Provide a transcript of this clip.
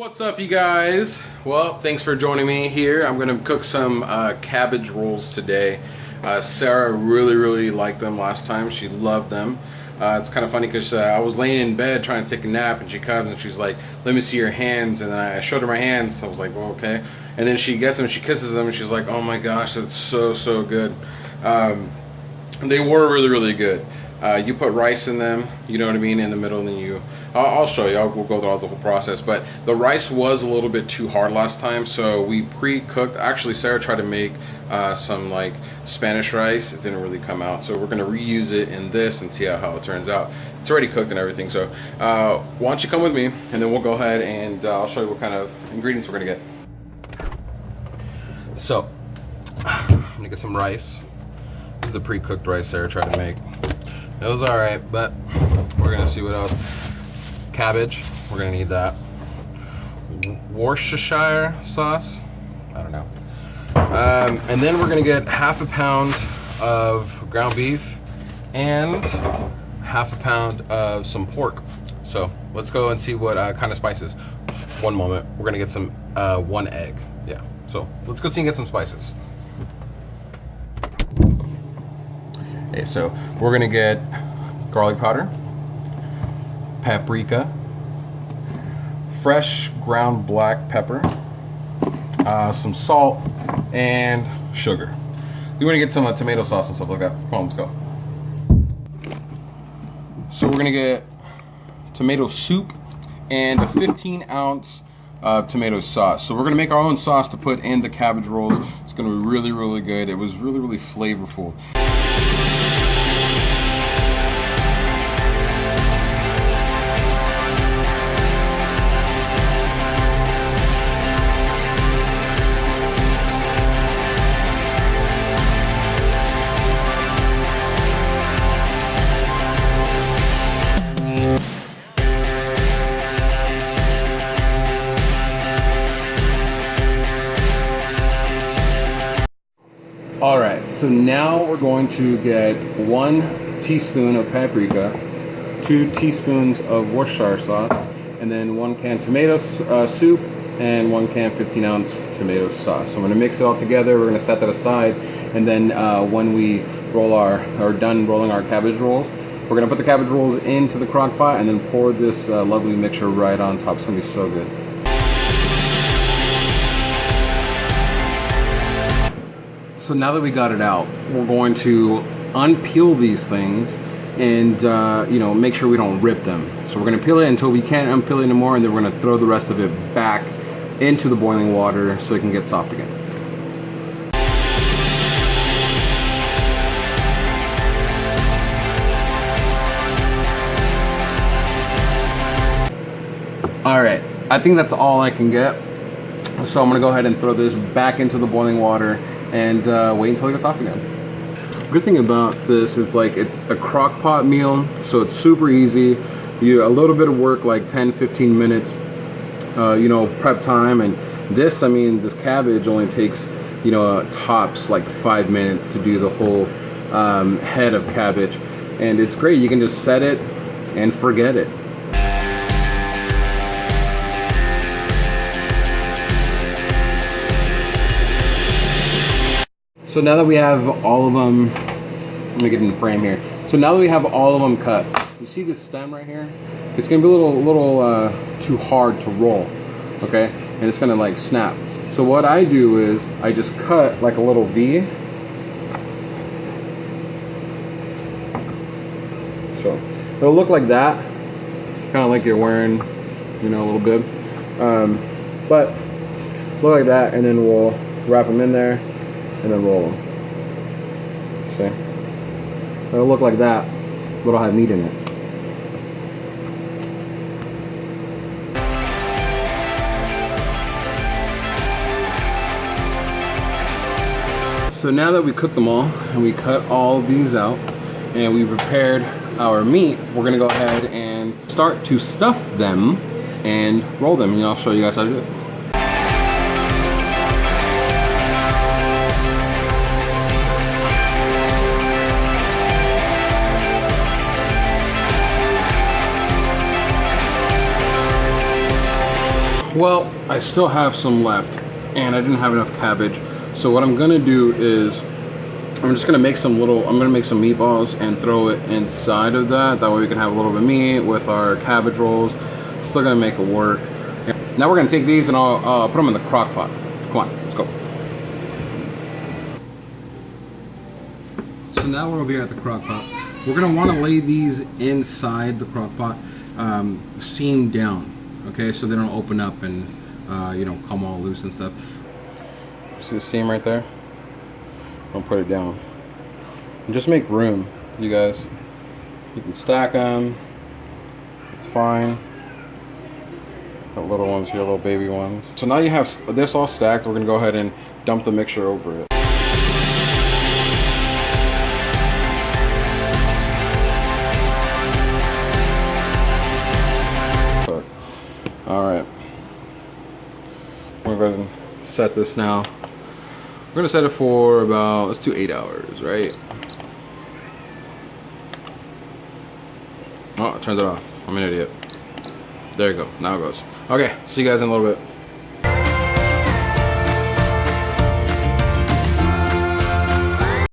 What's up, you guys? Well, thanks for joining me here. I'm gonna cook some cabbage rolls today. Sarah really liked them last time. She loved them. It's kind of funny because I was laying in bed trying to take a nap, and she comes and she's like, "Let me see your hands." And then I showed her my hands. I was like, "Well, okay." And then she gets them, she kisses them, and she's like, "Oh my gosh, that's so good." They were really good. You put rice in them, you know what I mean, in the middle, and then I'll show you, we'll go through the whole process, but the rice was a little bit too hard last time, so we pre-cooked. Actually, Sarah tried to make some like Spanish rice. It didn't really come out, so we're going to reuse it in this and see how it turns out. It's already cooked and everything, so why don't you come with me, and then we'll go ahead and I'll show you what kind of ingredients we're going to get. So, I'm going to get some rice. This is the pre-cooked rice Sarah tried to make. It was alright, but we're gonna see what else. Cabbage, we're gonna need that. Worcestershire sauce, I don't know. And then we're gonna get half a pound of ground beef and half a pound of some pork. So let's go and see what kind of spices. One moment, we're gonna get some, 1 egg. Yeah, so let's go see and get some spices. Okay, so we're gonna get garlic powder, paprika, fresh ground black pepper, some salt, and sugar. You wanna get some tomato sauce and stuff like that. Come on, let's go. So we're gonna get tomato soup and a 15-ounce of tomato sauce. So we're gonna make our own sauce to put in the cabbage rolls. It's gonna be really good. It was really flavorful. Alright, so now we're going to get 1 teaspoon of paprika, 2 teaspoons of Worcestershire sauce, and then 1 can tomato soup and 1 can 15-ounce tomato sauce. So I'm going to mix it all together. We're going to set that aside, and then when we are done rolling our cabbage rolls, we're going to put the cabbage rolls into the crock pot and then pour this lovely mixture right on top. It's going to be so good. So now that we got it out, we're going to unpeel these things and make sure we don't rip them. So we're going to peel it until we can't unpeel it anymore, and then we're going to throw the rest of it back into the boiling water so it can get soft again. Alright, I think that's all I can get. So I'm going to go ahead and throw this back into the boiling water and wait until it gets off again. Good thing about this is it's a crock pot meal, so it's super easy. A little bit of work, like 10-15 minutes, prep time. And this cabbage only takes, tops like 5 minutes to do the whole head of cabbage. And it's great, you can just set it and forget it. So now that we have all of them, let me get in the frame here. So now that we have all of them cut, you see this stem right here? It's gonna be a little too hard to roll, okay? And it's gonna like snap. So what I do is I just cut like a little V. So it'll look like that, kind of like you're wearing, a little bib. But look like that, and then we'll wrap them in there and then roll them. See? It'll look like that, but it'll have meat in it. So now that we cooked them all, and we cut all of these out, and we prepared our meat, we're gonna go ahead and start to stuff them and roll them, and I'll show you guys how to do it. Well, I still have some left, and I didn't have enough cabbage. So what I'm gonna do is, I'm just gonna make some meatballs and throw it inside of that. That way we can have a little bit of meat with our cabbage rolls. Still gonna make it work. Now we're gonna take these and I'll put them in the crock pot. Come on, let's go. So now we're over here at the crock pot. We're gonna wanna lay these inside the crock pot, seam down, okay? So they don't open up and you know, come all loose and stuff. See the seam right there? I'll put it down. And just make room, you guys. You can stack them. It's fine. Got little ones here, little baby ones. So now you have this all stacked. We're gonna go ahead and dump the mixture over it. All right. We're going to set this now. We're gonna set it for about, let's do 8 hours, right? Oh, I turned it off. I'm an idiot. There you go. Now it goes. Okay, see you guys in a little bit.